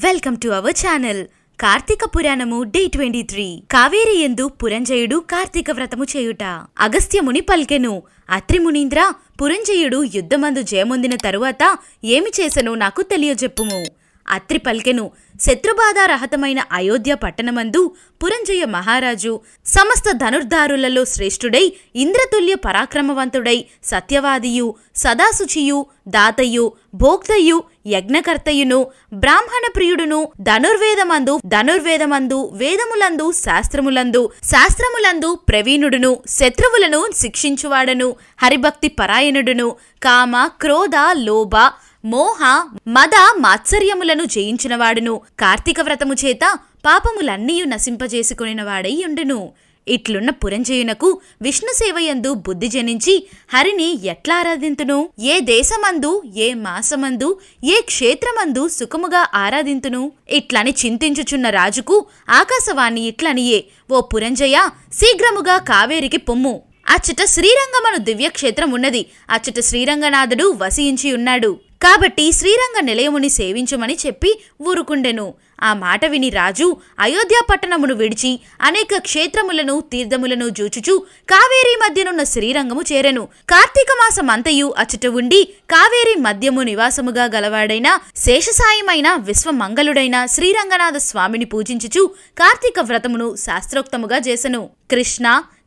Welcome to our channel. Karthika పురాణము day 23. Kaveri యందు పురంజయుడు కార్తీక వ్రతము చేయుట. అగస్త్యముని పల్కెను, అత్రి మునీంద్ర, పురంజయుడు యుద్ధమందు జయమొందిన తరువాత ఏమి చేసెనో నాకు తెలియజెప్పుము. అత్రి పల్కెను, శత్రుబాధారహతమైన అయోధ్య పట్టణమందు పురంజయ మహారాజు సమస్త ధనుర్ధారులలో శ్రేష్ఠుడై, ఇంద్రతుల్య పరాక్రమవంతుడై, సత్యవాదియు, సదాశుచియు, దాతయు, భోక్తయు, యజ్ఞకర్తయును, బ్రాహ్మణ ప్రియుడును, ధనుర్వేదమందు వేదములందు శాస్త్రములందు ప్రవీణుడును, శత్రువులను శిక్షించువాడను, హరిభక్తి పరాయణుడును, కామ, క్రోధ, లోభ, మోహ, మద, మాత్సర్యములను జయించినవాడును, కార్తీక వ్రతము చేత పాపములన్నీయు నశింపజేసుకునినవాడై ఉండును. ఇట్లున్న పురంజయునకు విష్ణు సేవయందు బుద్ధి జనించి హరిని ఎట్లా ఆరాధింతును? ఏ దేశమందు, ఏ మాసమందు, ఏ క్షేత్రమందు సుఖముగా ఆరాధింతును? ఇట్లని చింతించుచున్న రాజుకు ఆకాశవాణి ఇట్లనియే, ఓ పురంజయ, శీఘ్రముగా కావేరికి పొమ్ము. అచ్చట శ్రీరంగమను దివ్యక్షేత్రం ఉన్నది. అచ్చట శ్రీరంగనాథుడు వసించి ఉన్నాడు. కాబట్టి శ్రీరంగ నిలయముని సేవించుమని చెప్పి ఊరుకుండెను. ఆ మాట విని రాజు అయోధ్య పట్టణమును విడిచి అనేక క్షేత్రములను, తీర్థములను జూచుచు కావేరీ మధ్యనున్న శ్రీరంగము చేరెను. కార్తీక మాసమంతయు అచ్చట ఉండి కావేరీ మధ్యము నివాసముగా గలవాడైన శేషసాయమైన విశ్వమంగళుడైన శ్రీరంగనాథ స్వామిని పూజించుచు కార్తీక వ్రతమును శాస్త్రోక్తముగా చేసెను.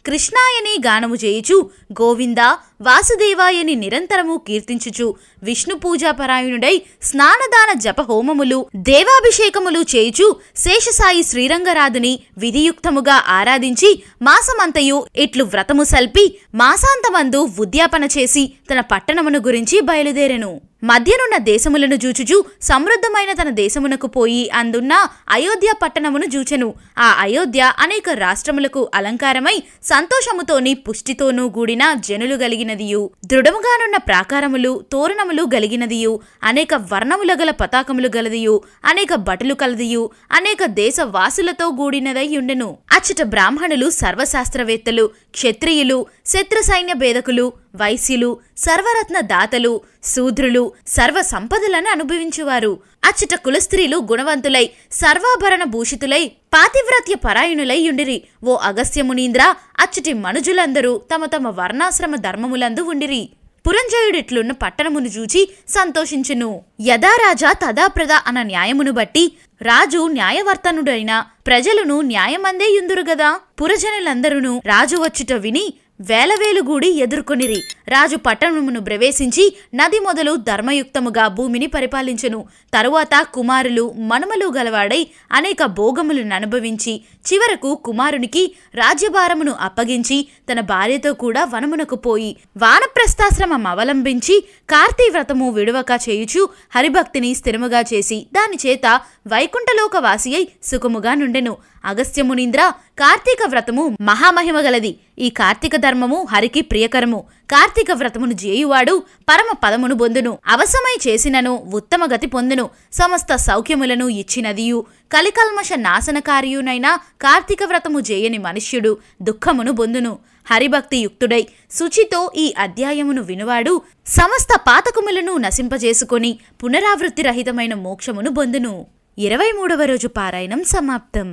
కృష్ణాయని గానము చేయుచు, గోవింద, వాసుదేవాయని నిరంతరము కీర్తించుచు, విష్ణు పూజాపరాయణుడై స్నానదాన జప హోమములు, దేవాభిషేకములు చేయుచు శేషసాయి శ్రీరంగరాధుని విధియుక్తముగా ఆరాధించి మాసమంతయు ఇట్లు వ్రతము సల్పి మాసాంతమందు ఉద్యాపన చేసి తన పట్టణమును గురించి బయలుదేరెను. మధ్యనున్న దేశములను జూచుచు సమృద్ధమైన తన దేశమునకు పోయి అందున్న అయోధ్య పట్టణమును జూచెను. ఆ అయోధ్య అనేక రాష్ట్రములకు అలంకారమై సంతోషముతోని పుష్టితోనూ కూడిన జనులు గలిగినదియు, దృఢముగానున్న ప్రాకారములు, తోరణములు గలిగినదియు, అనేక వర్ణముల గల పతాకములు గలదియు, అనేక భటులు కలదియు, అనేక దేశ వాసులతో కూడినదై ఉండెను. అచ్చట బ్రాహ్మణులు, సర్వశాస్త్రవేత్తలు, క్షత్రియులు, శత్రు సైన్య భేదకులు, వైశ్యులు, సర్వరత్న దాతలు, శూద్రులు, సర్వ సంపదలను అనుభవించువారు. అచ్చట కులస్త్రీలు గుణవంతులై, సర్వాభరణ భూషితులై, పాతివ్రత్య పరాయణులై ఉండిరి. ఓ అగస్త్య మునీంద్ర, అచ్చటి మనుజులందరూ తమ తమ వర్ణాశ్రమ ధర్మములందు ఉండిరి. పురంజయుడిట్లున్న పట్టణమును చూచి సంతోషించును. యథా రాజా తదా ప్రద అన్న న్యాయమును బట్టి రాజు న్యాయవర్తనుడైన ప్రజలను న్యాయమందే యుందురు గదా. పురజనులందరూ రాజు వచ్చుట విని వేలవేలుగూడి ఎదుర్కొనిరి. రాజు పట్టణమును ప్రవేశించి నది మొదలు ధర్మయుక్తముగా భూమిని పరిపాలించెను. తరువాత కుమారులు, మనుమలు గలవాడై అనేక భోగములను అనుభవించి చివరకు కుమారునికి రాజ్యభారమును అప్పగించి తన భార్యతో కూడా వనమునకు పోయి వానప్రస్థాశ్రమం అవలంబించి కార్తీ వ్రతము విడువక చేయుచు హరిభక్తిని స్థిరముగా చేసి దాని చేత వైకుంఠలోక వాసి అయి సుఖముగా నుండెను. అగస్త్యమునీంద్ర, కార్తీక వ్రతము మహామహిమ గలది. ఈ కార్తీక ధర్మము హరికి ప్రియకరము. కార్తీక వ్రతమును చేయువాడు పరమ పదమును పొందును. అవసమై చేసినను ఉత్తమ గతి పొందును. సమస్త సౌఖ్యములను ఇచ్చినదియు కలికల్మష నాశనకారియునైన కార్తీక వ్రతము చేయని మనుష్యుడు దుఃఖమును పొందును. హరిభక్తి యుక్తుడై శుచితో ఈ అధ్యాయమును వినువాడు సమస్త పాతకములను నశింపజేసుకొని పునరావృత్తి రహితమైన మోక్షమును పొందును. 23వ రోజు పారాయణం సమాప్తం.